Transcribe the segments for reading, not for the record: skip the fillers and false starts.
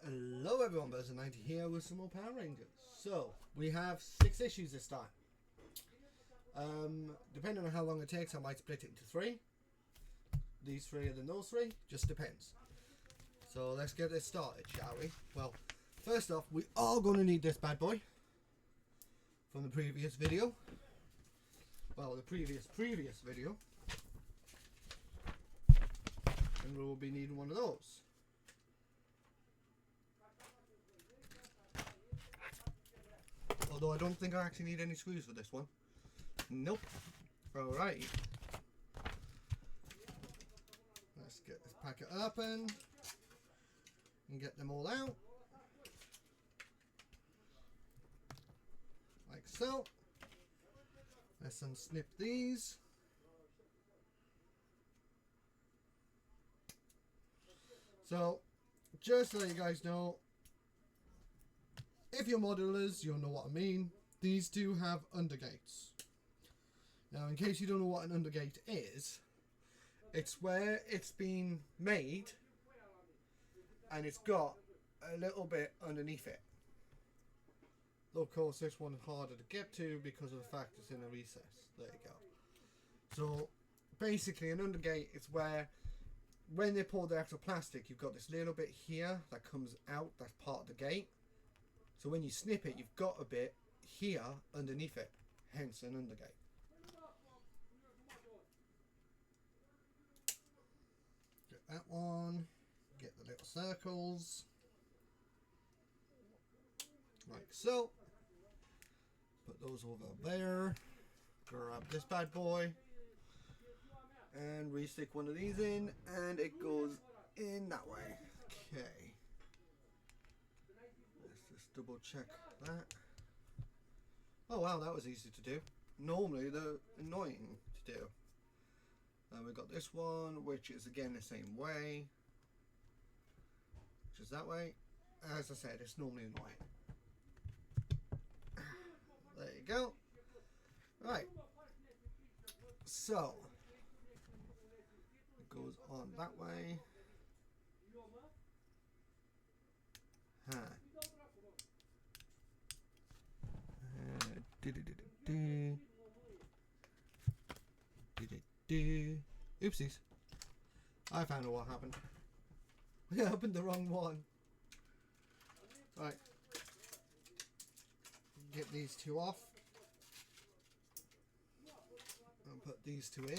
Hello everyone, Buzzer90 here with some more Power Rangers. So, we have 6 issues this time. Depending on how long it takes, I might split it into 3. These 3 and then those 3, just depends. So let's get this started, shall we? Well, first off, we are going to need this bad boy from the previous video. Well, the previous video. And we will be needing one of those. Although I don't think I actually need any screws for this one. Nope. Alright. Let's get this packet open and get them all out. Like so. Let's unsnip these. So, just so you guys know, if you're modelers, you'll know what I mean. These do have undergates. Now, in case you don't know what an undergate is, it's where it's been made and it's got a little bit underneath it. Though, of course, this one is harder to get to because of the fact it's in a recess. There you go. So, basically, an undergate is where, when they pour the actual plastic, you've got this little bit here that comes out, that's part of the gate. So when you snip it, you've got a bit here underneath it, hence an undergate. Get that one, get the little circles, like so. Put those over there, grab this bad boy, and re-stick one of these in, and it goes in that way. Okay. Double check that. Oh wow, that was easy to do. Normally they're annoying to do. We've got this one, which is again the same way, which is that way. As I said, it's normally annoying. There you go. Right. So it goes on that way. Oopsies. I found out what happened. We opened the wrong one. Right. Get these 2 off. And put these 2 in.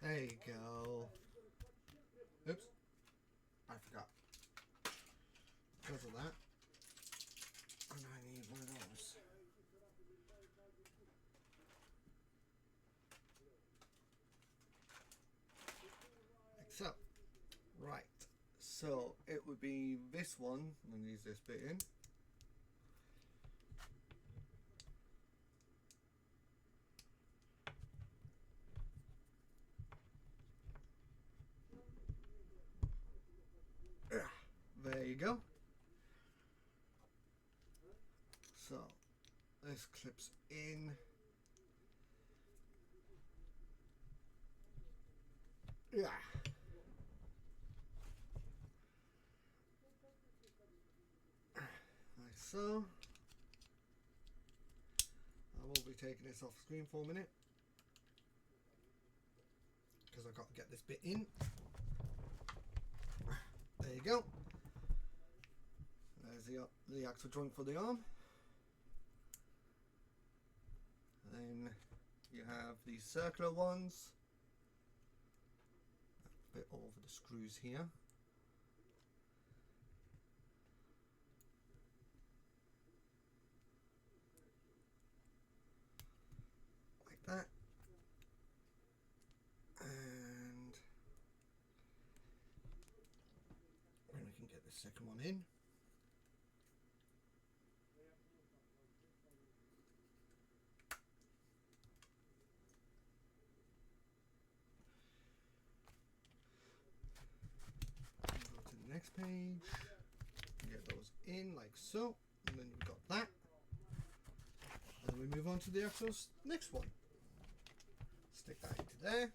There you go. Oops. I forgot. Because of that. And I need one of those. Like so. Right. So it would be this one. I'm going to use this bit in. There you go. So this clips in. Yeah. Like so. I will be taking this off screen for a minute because I've got to get this bit in. There you go. There's the actual joint for the arm. Then you have these circular ones. A bit over the screws here. Like that. And then we can get the second one in. Next page, get those in like so. And then you've got that. And then we move on to the actual next one. Stick that into there.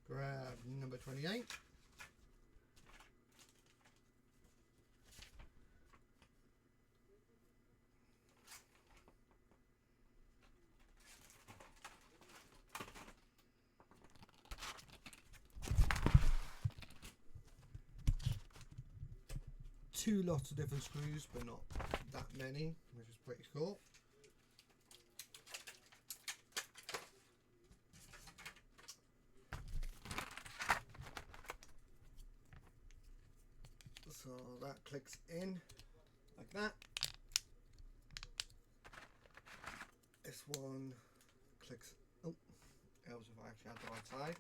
Grab number 28. Two lots of different screws, but not that many, which is pretty cool. So that clicks in like that. This one clicks, oh, helps if I actually have the right side.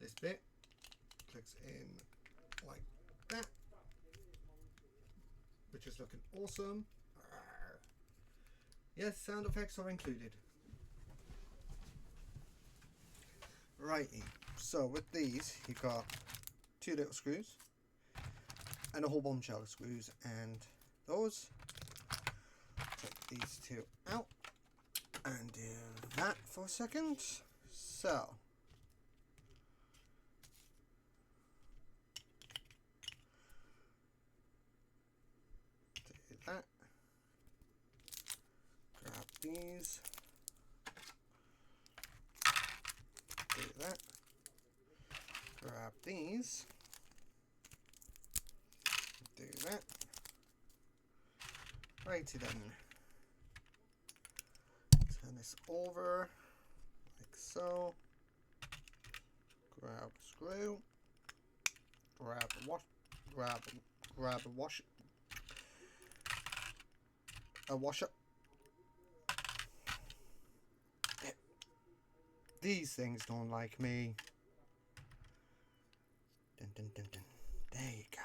This bit clicks in like that, which is looking awesome. Yes, sound effects are included. Righty, so with these you've got two little screws and a whole bombshell of screws, and those. Take these two out and do that for a second. So do that. Grab these. Do that. Grab these. Do that. Righty then. Turn this over like so. Grab a screw. Grab a wash. Grab a wash. A washer. These things don't like me. Dun, dun, dun, dun. There you go.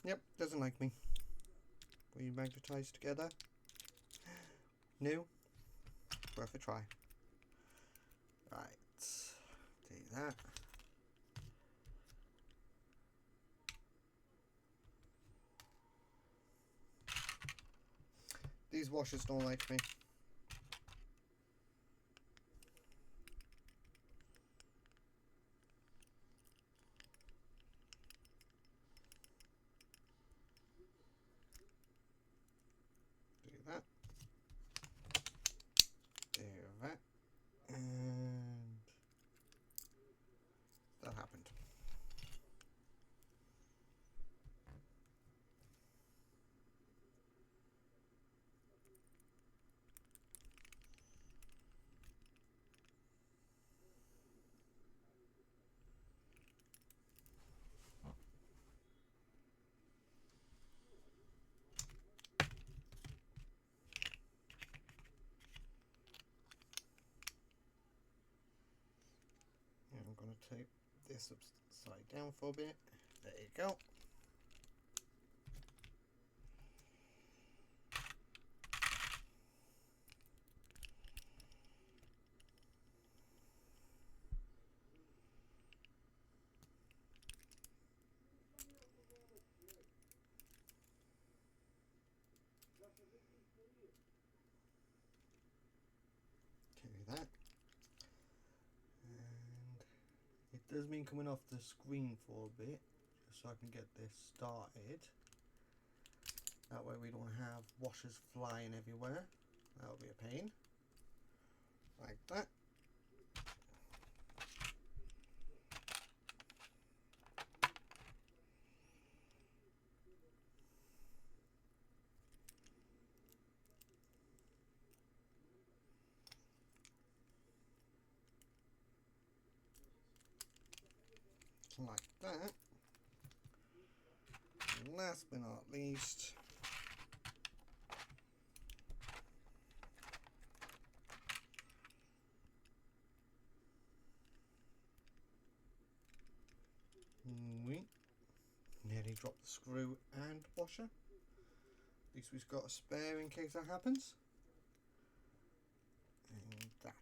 Yep, doesn't like me. Were you magnetized together? New? Worth a try. Right. Do that. These washers don't like me. Do that. Do that. And that happened. And I'm going to tape this upside down for a bit. There you go. Do that. And it does mean coming off the screen for a bit, just so I can get this started. That way we don't have washers flying everywhere. That'll be a pain. Like that. Like that. And last but not least, we nearly dropped the screw and washer. At least we've got a spare in case that happens. And that.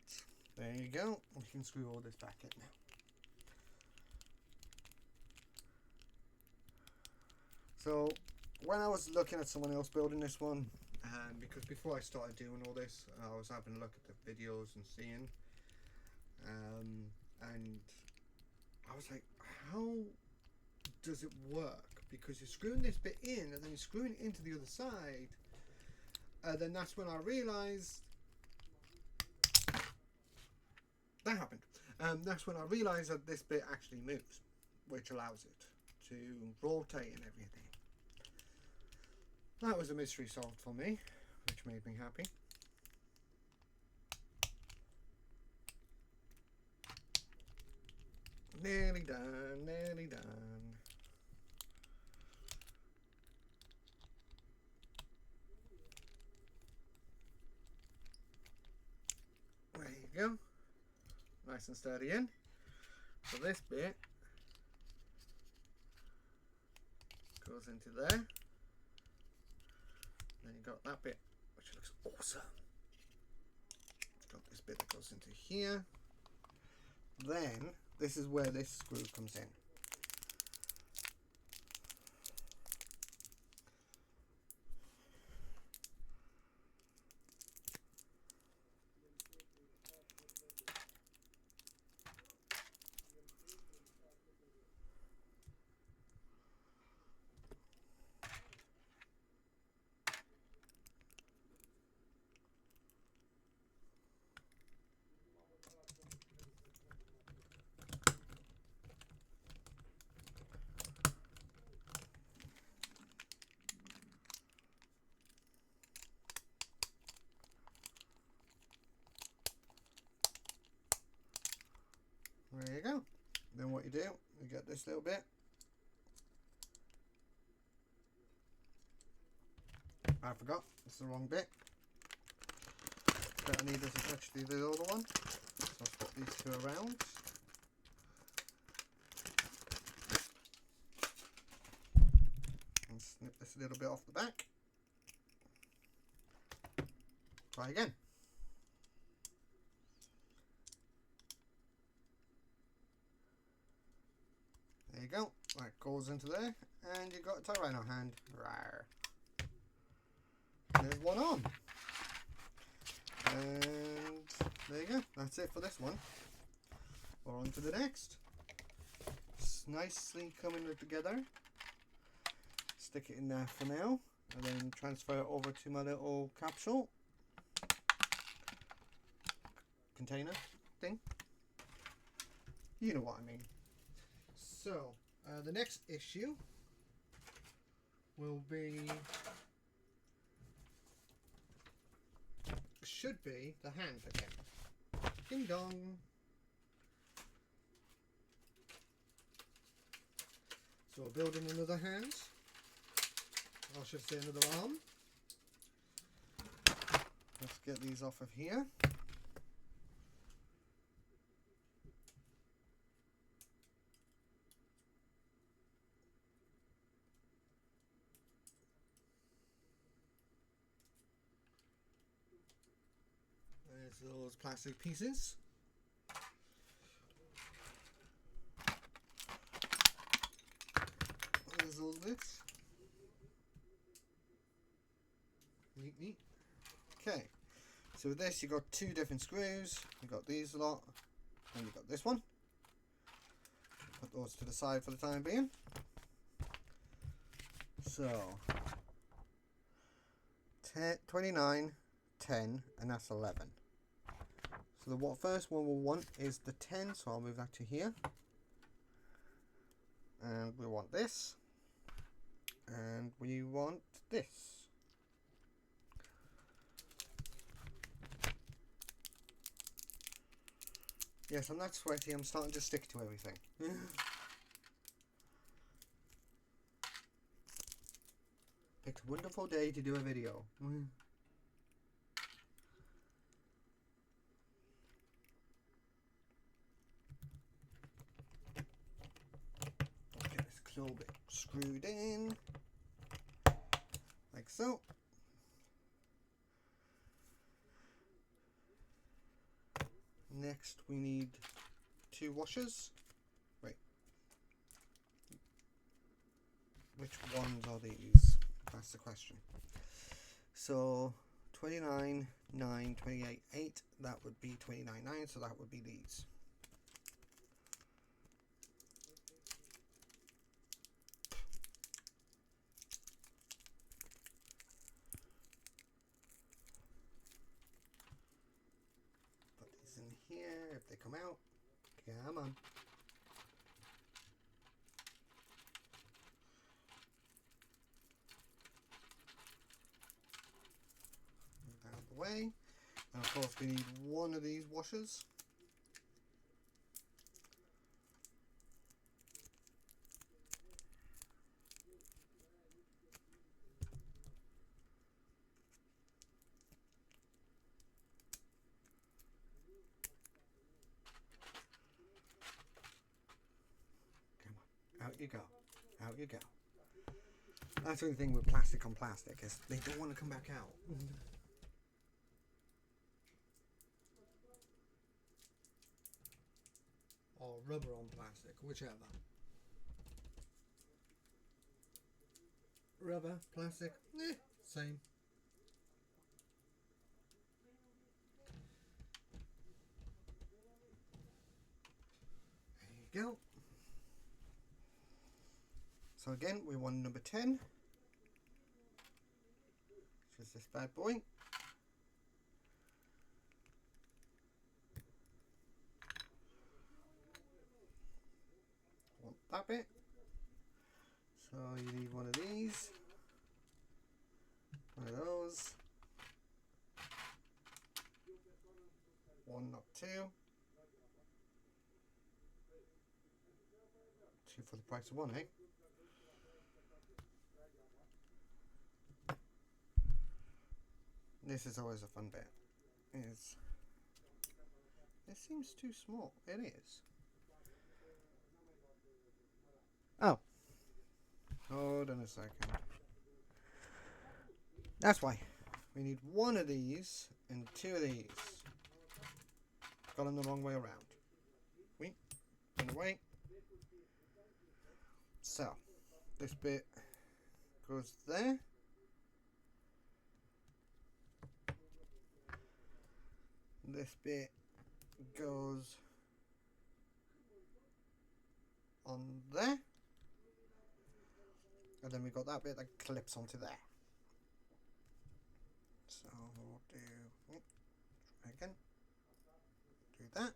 There you go. We can screw all this back in now. So when I was looking at someone else building this one, because before I started doing all this, I was having a look at the videos and seeing, and I was like, how does it work? Because you're screwing this bit in and then you're screwing it into the other side. Then that's when I realised that happened. That's when I realised that this bit actually moves, which allows it to rotate and everything. That was a mystery solved for me, which made me happy. Nearly done, nearly done. There you go. Nice and sturdy in. So this bit goes into there. Then you got that bit, which looks awesome. Got this bit that goes into here. Then this is where this screw comes in. There you go. Then what you do, you get this little bit. I forgot, it's the wrong bit. But I need this attached to the other one. So I'll swap these two around. And snip this a little bit off the back. Try again. There you go. That goes into there, and you've got a tie rhino hand. Rawr. There's one on. And there you go. That's it for this one. We're on to the next. It's nicely coming together. Stick it in there for now, and then transfer it over to my little capsule container thing. You know what I mean. So, the next issue will be, should be the hand again. Ding dong. So we're building another hand. I should say another arm. Let's get these off of here. There's those plastic pieces. There's all this. Neat, neat. Okay, so with this you got two different screws. You got these a lot, and you got this one. Put those to the side for the time being. So 29, 10, and that's 11. So the first one we'll want is the 10, so I'll move that to here. And we want this. And we want this. Yes, I'm not sweaty, I'm starting to stick to everything. Picked a wonderful day to do a video. Get this claw bit screwed in, like so. Next we need two washers. Wait. which ones are these? That's the question. So 29, 9, 28, 8, that would be 29, 9, so that would be these. Put these in here if they come out. Come on. Out of the way. And of course we need one of these washers. Come on, out you go. Out you go. That's the only thing with plastic on plastic is they don't want to come back out. Or rubber on plastic, whichever. Rubber, plastic, same. There you go. So again, we want number 10, which is this bad boy. Want that bit. So you need one of these, one of those, one, not two. Two for the price of one, eh? This is always a fun bit. This seems too small. It is. Oh. Hold on a second. That's why. We need one of these and two of these. Got them the wrong way around. Wait. On the way. So, this bit goes there. This bit goes on there. And then we've got that bit that clips onto there. So we'll do, try again. Do that.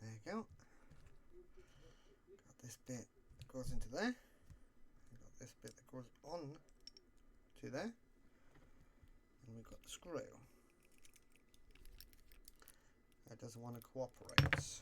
There you go. Got this bit that goes into there. Got this bit that goes on to there. And we've got the screw. That doesn't want to cooperate.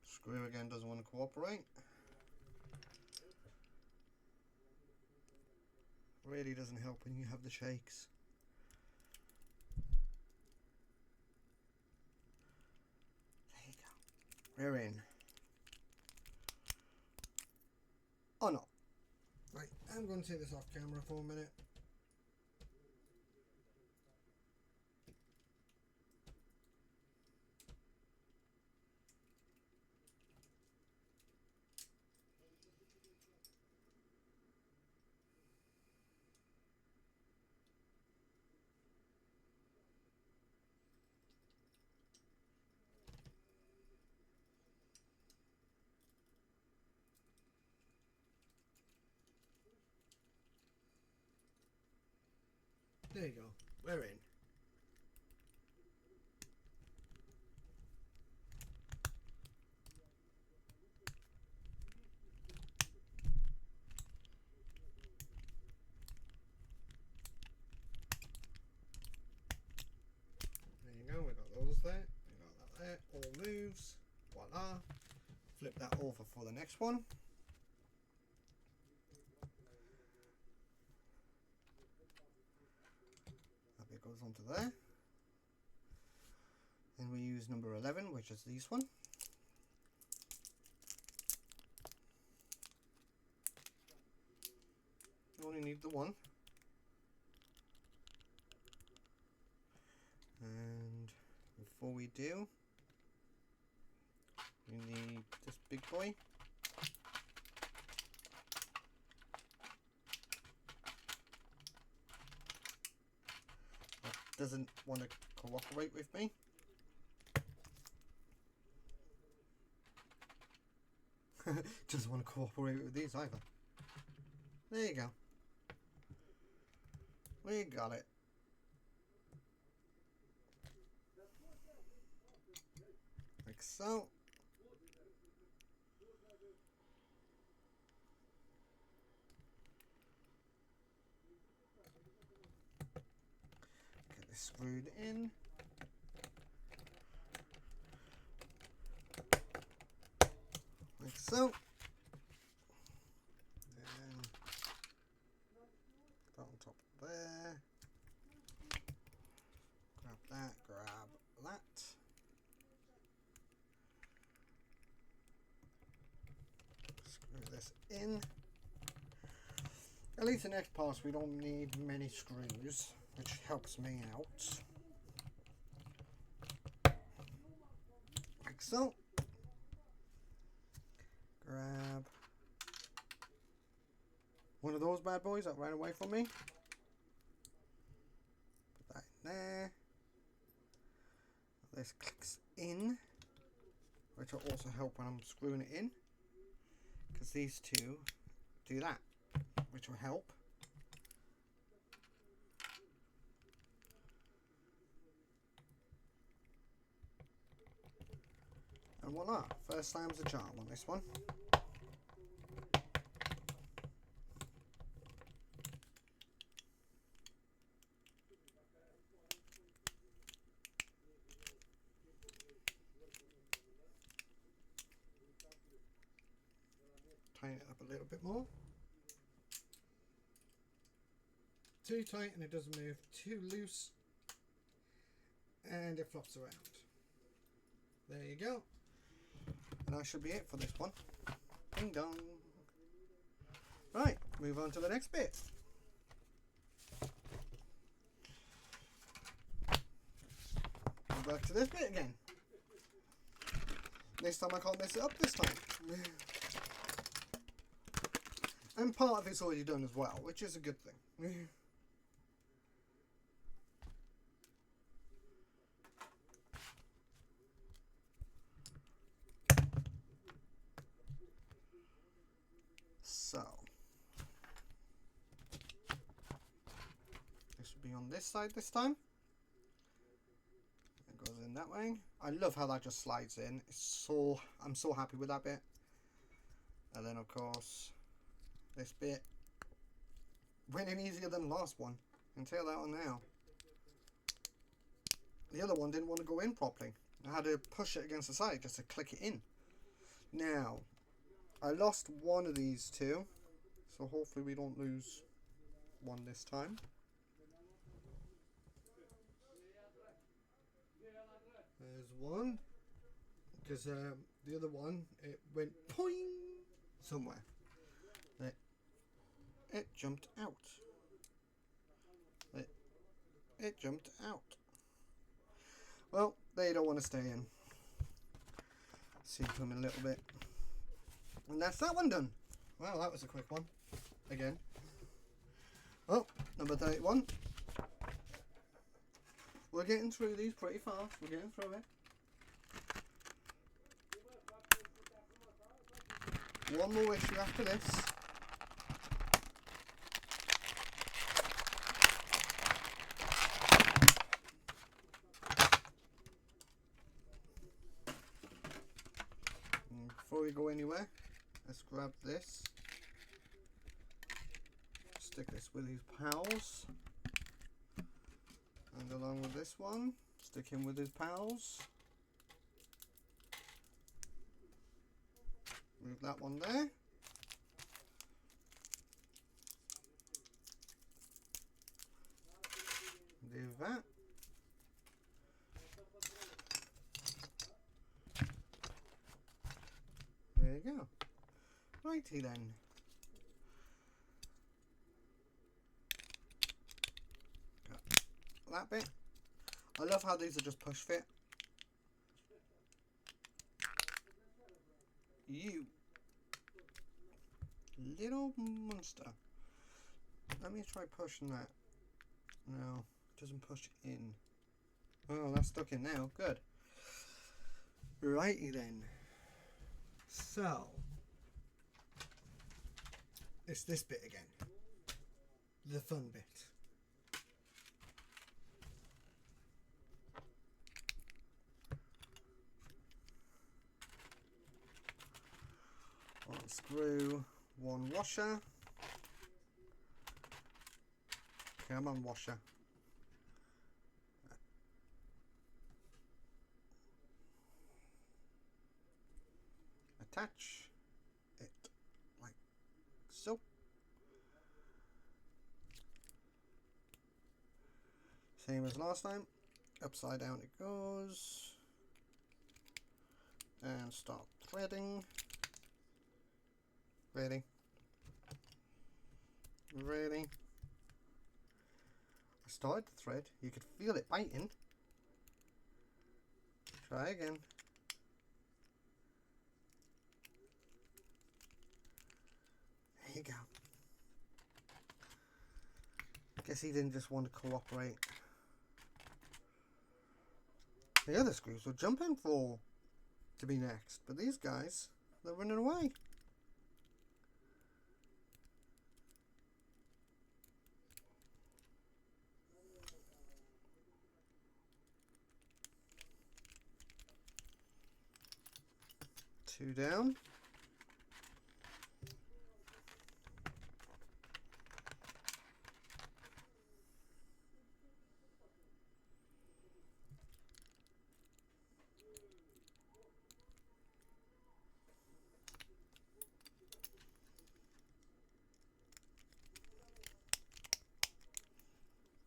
Screw again doesn't want to cooperate. Really doesn't help when you have the shakes. There you go. We're in. Oh no. Right, I'm going to take this off camera for a minute. There you go. We're in. for the next one. That bit goes onto there. Then we use number 11, which is this one. You only need the one. And before we do, we need this big boy. That doesn't want to cooperate with me. Doesn't want to cooperate with these either. There you go. We got it. Like so. Get this screwed in. Like so. And put on top of there. Grab that, grab that. Screw this in. At least the next pass we don't need many screws, which helps me out. Like so. Grab one of those bad boys that ran away from me. Put that in there. This clicks in, which will also help when I'm screwing it in, because these two do that, which will help. And voila, first time's a charm on this one. Tighten it up a little bit more. Too tight and it doesn't move, too loose and it flops around. There you go. And that should be it for this one. Ding dong. Right, move on to the next bit. Go back to this bit again. This time I can't mess it up this time. And part of it's already done as well, which is a good thing. So, this will be on this side this time. It goes in that way. I love how that just slides in. I'm so happy with that bit. And then of course, this bit went in easier than the last one. I can tell that one now. The other one didn't want to go in properly. I had to push it against the side just to click it in. Now, I lost one of these two, so hopefully we don't lose one this time. There's one, because the other one, it went poing Somewhere. It jumped out. It jumped out. Well, they don't want to stay in. See them in a little bit. And that's that one done. Well, that was a quick one. Again. Oh, number 31. We're getting through these pretty fast. We're getting through it. One more issue after this. And before we go anywhere, let's grab this. Stick this with his pals. And along with this one, stick him with his pals. Move that one there. Do that. There you go. Righty then. Got that bit. I love how these are just push fit. You little monster. Let me try pushing that. No, it doesn't push in. Oh, that's stuck in now. Good. Righty then. So, it's this bit again. The fun bit. Unscrew one washer. Come on, washer. Attach it like so. Same as last time. Upside down it goes. And start threading. Ready. Ready. I started the thread. You could feel it biting. Try again. There you go. Guess he didn't just want to cooperate. The other screws were jumping for to be next, but these guys, they're running away. Two down.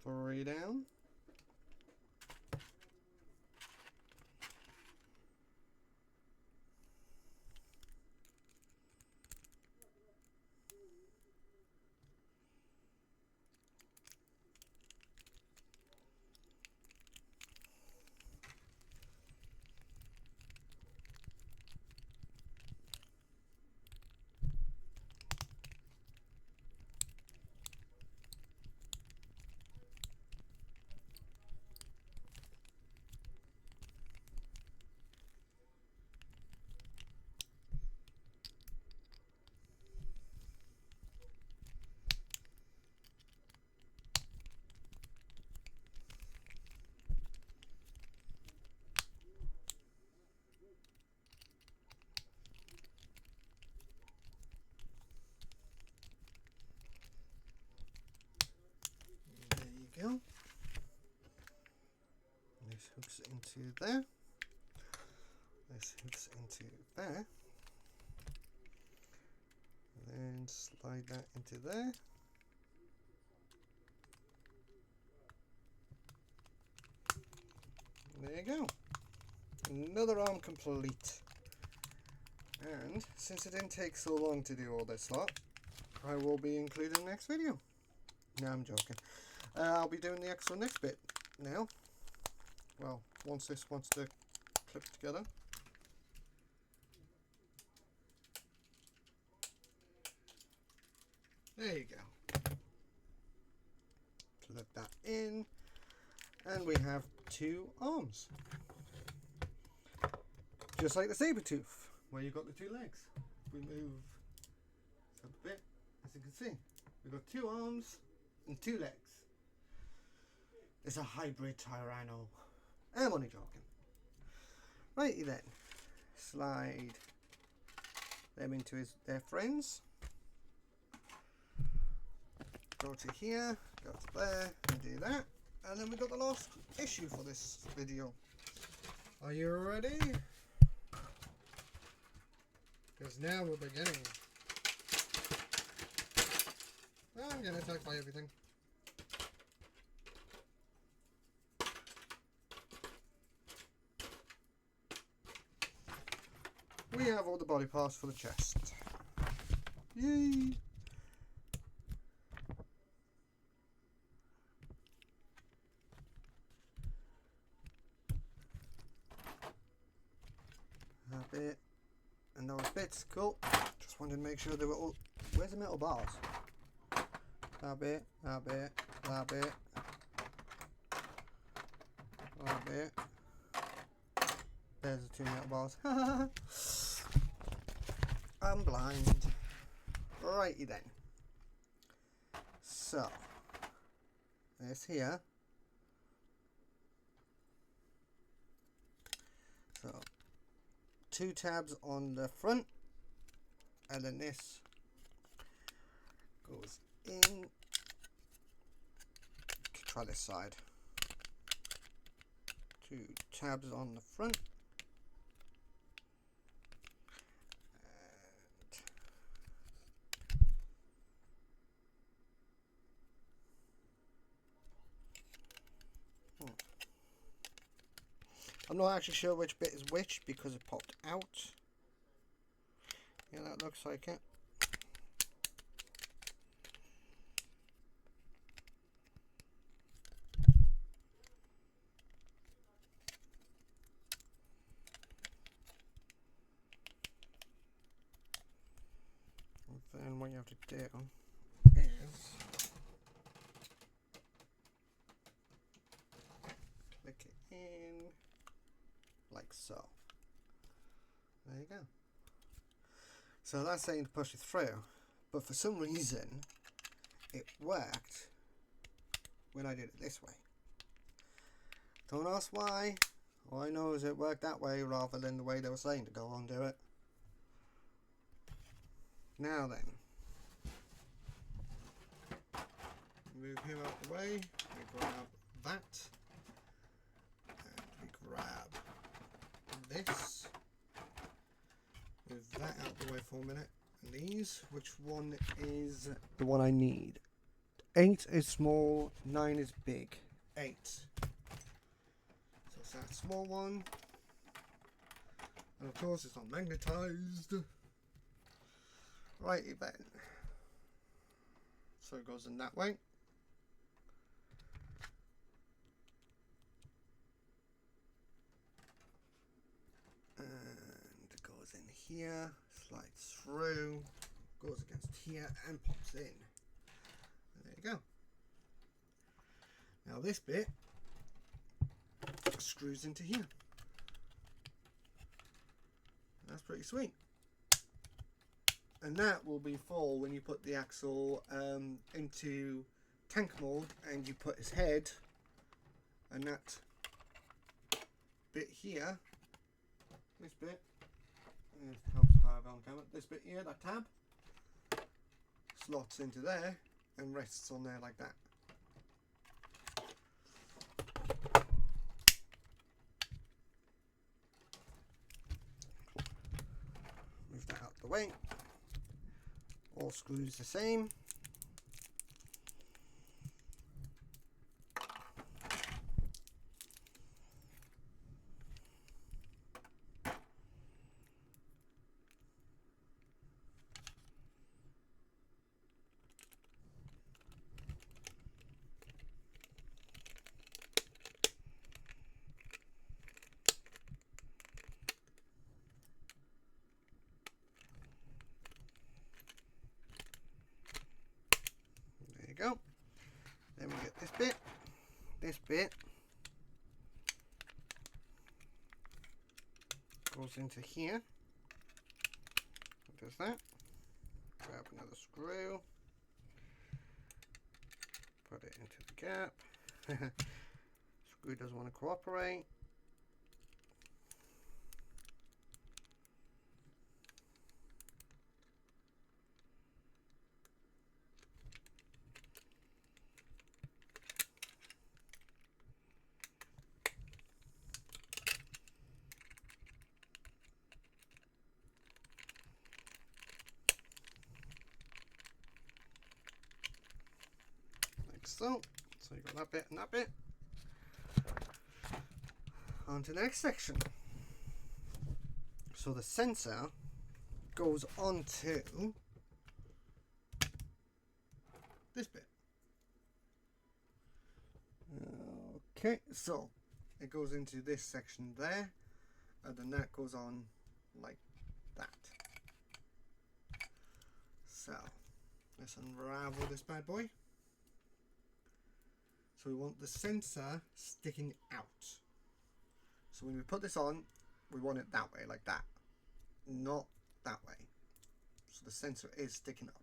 Three down. Go. This hooks into there. This hooks into there. Then slide that into there. There you go. Another arm complete. And since it didn't take so long to do all this lot, I will be including the next video. No, I'm joking. I'll be doing the actual next bit now. Well, once this wants to clip together. There you go. Plug that in. And we have two arms. Just like the saber tooth, where you've got the two legs. We move a bit, as you can see. We've got two arms and two legs. It's a hybrid Tyranno. I'm only joking. Righty then. Slide them into their friends. Go to here, go to there, and do that. And then we've got the last issue for this video. Are you ready? Because now we're beginning. I'm getting attacked by everything. We have all the body parts for the chest. Yay! That bit. And those bits, cool. Just wanted to make sure they were all... Where's the metal bars? That bit, that bit, that bit. That bit. There's the 2 metal bars. I'm blind. Righty then. So, this here. So, 2 tabs on the front, and then this goes in. Try this side. 2 tabs on the front. I'm not actually sure which bit is which because it popped out. Yeah, that looks like it. And then what you have to do is click it in. Like so. There you go. So that's saying to push it through, but for some reason it worked when I did it this way. Don't ask why. All I know is it worked that way rather than the way they were saying to go on do it. Now then, move him out the way. We grab that, and we grab this. Move that out the way for a minute. And these, which one is the one I need? 8 is small, 9 is big. 8. So it's that small one. And of course it's not magnetized. Righty then. So it goes in that way. And it goes in here, slides through, goes against here and pops in. And there you go. Now this bit screws into here. That's pretty sweet. And that will be for when you put the axle into tank mode and you put his head, and that bit here, this bit, helps if I have on camera, this bit here, that tab, slots into there and rests on there like that. Move that out the way. All screws the same. Go. Then we get this bit goes into here, does that, grab another screw, put it into the gap. Screw doesn't want to cooperate. like so. So you got that bit and that bit. On to the next section. So the sensor goes onto this bit. Okay, so it goes into this section there, and then that goes on like that. So let's unravel this bad boy. So we want the sensor sticking out. So when we put this on, we want it that way, like that, not that way. So the sensor is sticking up.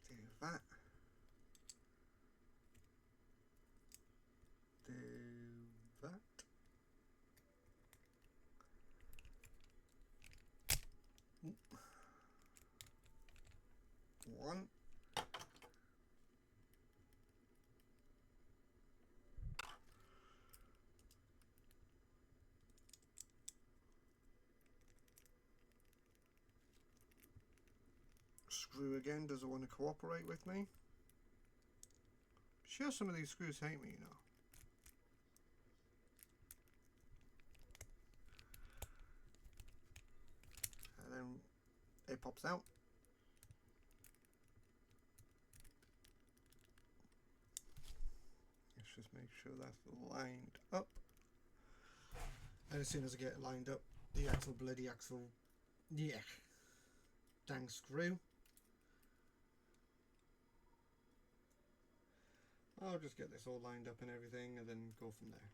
Do that. Do that. One. Screw again, does it want to cooperate with me? Sure, some of these screws hate me, you know. And then it pops out. Let's just make sure that's lined up. And as soon as I get it lined up, the bloody axle, yeah, dang screw. I'll just get this all lined up and everything and then go from there.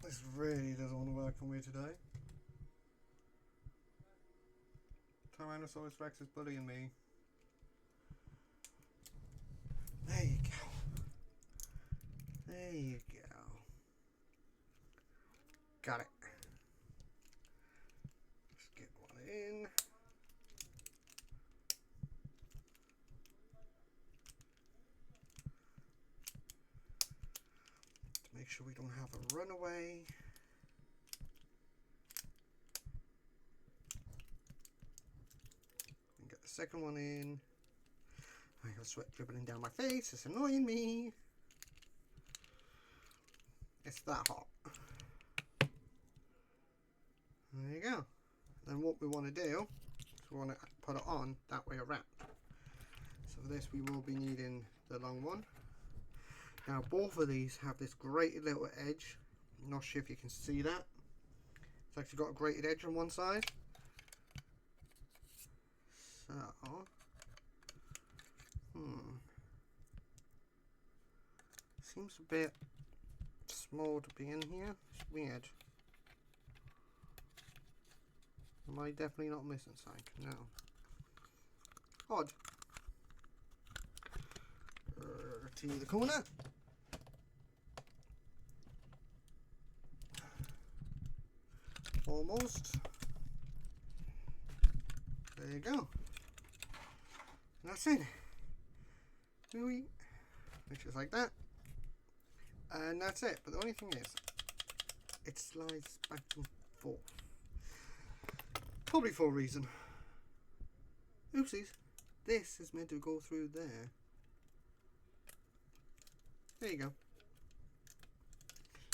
This really doesn't want to work for me today. Tyrannosaurus Rex is bullying me. There you go. There you go. Got it. Let's get one in. To make sure we don't have a runaway. And get the second one in. I got sweat dribbling down my face. It's annoying me. It's that hot. There you go. Then what we want to do is we want to put it on that way around. So for this we will be needing the long one. Now both of these have this grated little edge. I'm not sure if you can see that. It's actually got a grated edge on one side. So, seems a bit small to be in here. It's weird. Am I definitely not missing something? No. Odd. To the corner. Almost. There you go. And that's it. Which is like that. And that's it. But the only thing is, it slides back and forth. Probably for a reason. Oopsies. This is meant to go through there. There you go.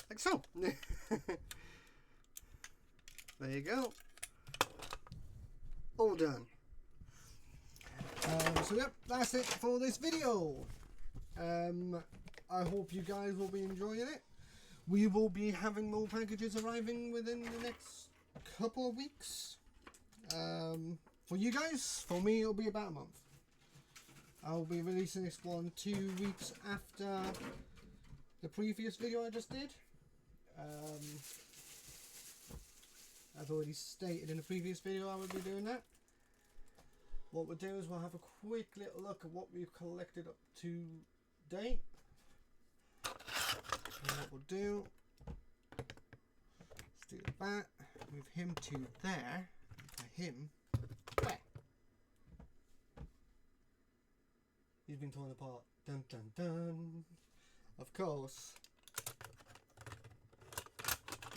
Like so. There you go. All done. So yep, that's it for this video. I hope you guys will be enjoying it. We will be having more packages arriving within the next couple of weeks. For you guys, for me it'll be about a month. I'll be releasing this one 2 weeks after the previous video I just did. I've already stated in the previous video I would be doing that. what we'll do is we'll have a quick little look at what we've collected up to date. And what we'll do, let's do that, move him to there, him there. He's been torn apart. Dun dun dun. Of course.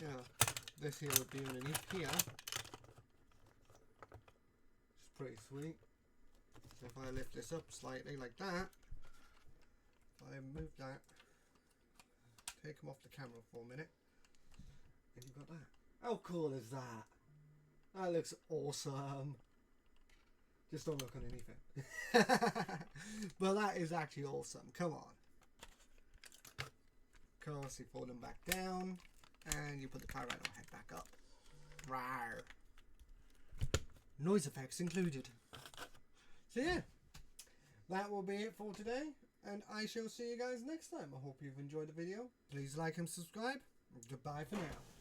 Yeah, this here would be underneath here. It's pretty sweet. So if I lift this up slightly like that, if I move that, take him off the camera for a minute, and you've got that. How cool is that? That looks awesome. Just don't look underneath it. But that is actually awesome. Come on. Of course, you fold them back down, and you put the Pyramid head back up. Rawr. Noise effects included. So yeah, that will be it for today, and I shall see you guys next time. I hope you've enjoyed the video. Please like and subscribe. Goodbye for now.